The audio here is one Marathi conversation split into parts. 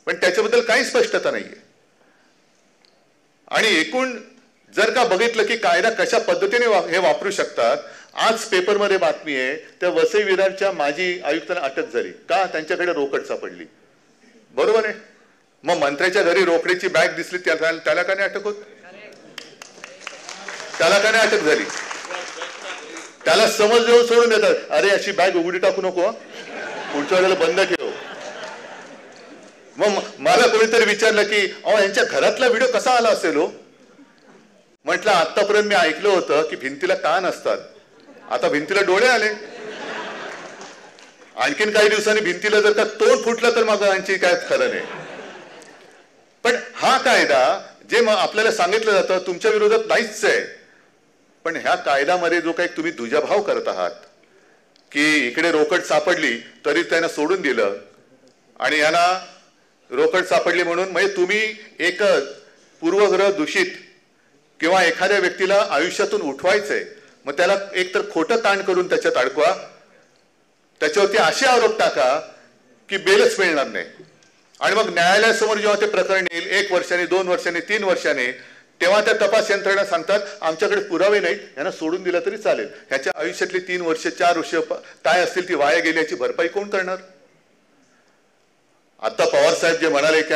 पण त्याच्याबद्दल काही स्पष्टता नाहीये. आणि एकूण जर का बघितलं की कायदा कशा पद्धतीने हे वापरू शकतात, आज पेपरमध्ये बातमी आहे त्या वसई विरारच्या माजी आयुक्तांना अटक झाली का? त्यांच्याकडे रोकड सापडली. बरोबर आहे. मग मंत्र्याच्या घरी रोकडीची बॅग दिसली त्याला का नाही अटक होत? त्याला का नाही अटक झाली? त्याला समज देऊन सोडून देतात, अरे अशी बॅग उघडी टाकू नको, पुढच्या वेळेला बंद ठेव. मग मला कोणीतरी विचारलं की अहो यांच्या घरातला व्हिडिओ कसा आला असेल हो? म्हटलं आतापर्यंत मी ऐकलं होतं की भिंतीला कान असतात, आता भिंतीला डोळे आले. आणखीन काही दिवसांनी भिंतीला जर का तोंड फुटलं तर मग आणखी काय खरं नाही. पण हा कायदा जे आपल्याला सांगितलं जातं तुमच्या विरोधात नाहीच आहे, पण ह्या कायद्यामध्ये जो काही तुम्ही दुजाभाव करत आहात की इकडे रोकड सापडली तरी त्यांना सोडून दिलं आणि यांना रोकड सापडली म्हणून म्हणजे तुम्ही एक पूर्वग्रह दूषित किंवा एखाद्या व्यक्तीला आयुष्यातून उठवायचंय, मग त्याला एकतर खोटं कांड करून त्याच्यात अडकवा, त्याच्यावरती असे आरोप टाका की बेलच मिळणार नाही. आणि मग न्यायालयासमोर जेव्हा ते प्रकरण येईल 1 वर्षाने 2 वर्षाने 3 वर्षाने, तेव्हा त्या तपास यंत्रणा सांगतात आमच्याकडे पुरावे नाहीत, यांना सोडून दिला तरी चालेल. ह्याच्या आयुष्यातली 3 वर्ष 4 वर्ष काय असतील ती वाया गेल्याची भरपाई कोण करणार? आता पवार साहेब जे म्हणाले की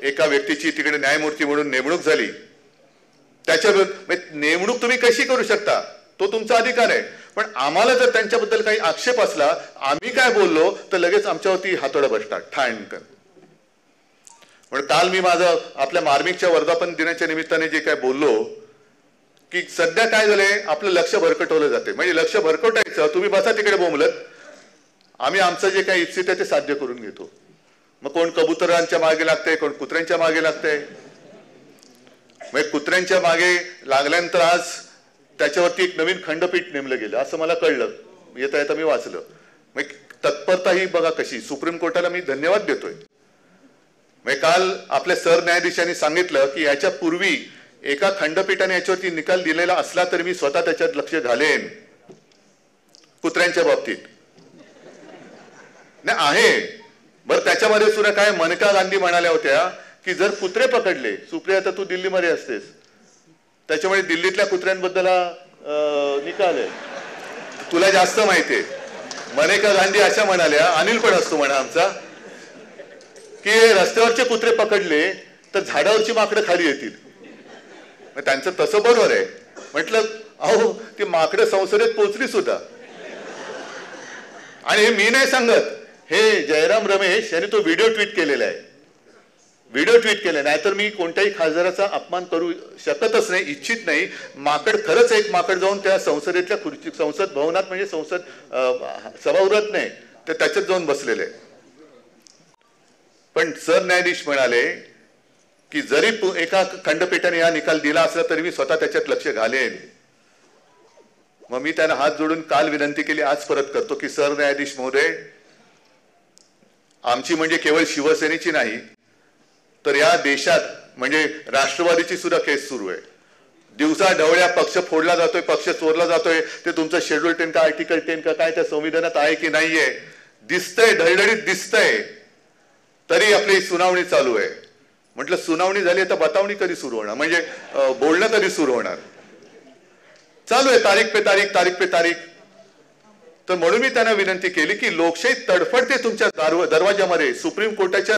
एका व्यक्तीची तिकडे न्यायमूर्ती म्हणून नेमणूक झाली, त्याच्याबद्दल नेमणूक तुम्ही कशी करू शकता? तो तुमचा अधिकार आहे. पण आम्हाला जर त्यांच्याबद्दल काही आक्षेप असला, आम्ही काय बोललो तर लगेच आमच्यावरती हातोडा बसतात ठाणकन. पण काल मी माझं आपल्या मार्मिकच्या वर्धापन दिनाच्या निमित्ताने जे काय बोललो की सध्या काय झालंय, आपलं लक्ष भरकटवलं जाते. म्हणजे लक्ष भरकटायचं, तुम्ही बसा तिकडे बोंबलत, आम्ही आमचं जे काही इप्सित आहे ते साध्य करून घेतो. मग कोण कबुतरांच्या मागे लागते, कोण कुत्र्यांच्या मागे लागते. मग कुत्र्यांच्या मागे लागल्यानंतर आज त्याच्यावरती एक नवीन खंडपीठ नेमलं गेलं असं मला कळलं, येता येता मी वाचलं. मग तत्परता ही बघा कशी. सुप्रीम कोर्टाला मी धन्यवाद देतोय. मग काल आपल्या सरन्यायाधीशांनी सांगितलं की याच्या पूर्वी एका खंडपीठाने याच्यावरती निकाल दिलेला असला तरी मी स्वतः त्याच्यात लक्ष घालेन. कुत्र्यांच्या बाबतीत नाही आहे बरं. त्याच्यामध्ये सुद्धा काय मेनका गांधी म्हणाल्या होत्या की जर कुत्रे पकडले, सुप्रिया तर तू दिल्लीमध्ये असतेस, त्याच्यामुळे दिल्लीतल्या कुत्र्यांबद्दल निकाल आहे, तुला जास्त माहिती आहे. मेनका गांधी अशा म्हणाल्या, अनिल पण असतो म्हणा आमचा, की रस्त्यावरचे कुत्रे पकडले तर झाडावरची माकडं खाली येतील. त्यांचं तसं बरोबर आहे. म्हटलं अहो ती माकडं संसदेत पोहोचली सुद्धा. आणि हे मी नाही सांगत, हे जयराम रमेश यांनी तो व्हिडिओ ट्विट केलेला आहे. व्हिडिओ ट्विट केले, नाहीतर मी कोणत्याही खासदाराचा अपमान करू शकतच नाही, इच्छित नाही. माकड खरंच एक माकड जाऊन त्या संसदेतल्या खुर्ची, संसद भवनात म्हणजे संसद सभागृहात नाही तर त्याच्यात जाऊन बसलेले. पण सरन्यायाधीश म्हणाले की जरी एका खंडपीठाने हा निकाल दिला असला तरी मी स्वतः त्याच्यात लक्ष घालेन. मग मी त्यांना हात जोडून काल विनंती केली, आज परत करतो की सरन्यायाधीश महोदय, आमची म्हणजे केवळ शिवसेनेची नाही तर या देशात म्हणजे राष्ट्रवादीची सुद्धा केस सुरू आहे. दिवसा ढवळ्या पक्ष फोडला जातोय, पक्ष चोरला जातोय. ते तुमचं शेड्यूल 10 का आर्टिकल 10 का काय त्या संविधानात आहे की नाहीये दिसतंय, ढळढळीत दिसतंय. तरी आपली सुनावणी चालू आहे. म्हटलं सुनावणी झाली तर बतावणी कधी सुरू होणार, म्हणजे बोलणं कधी सुरू होणार? चालू आहे तारीख पे तारीख, तारीख पे तारीख. तर म्हणून मी त्यांना विनंती केली की लोकशाही तडफडते तुमच्या दरवाजामध्ये. सुप्रीम कोर्टाच्या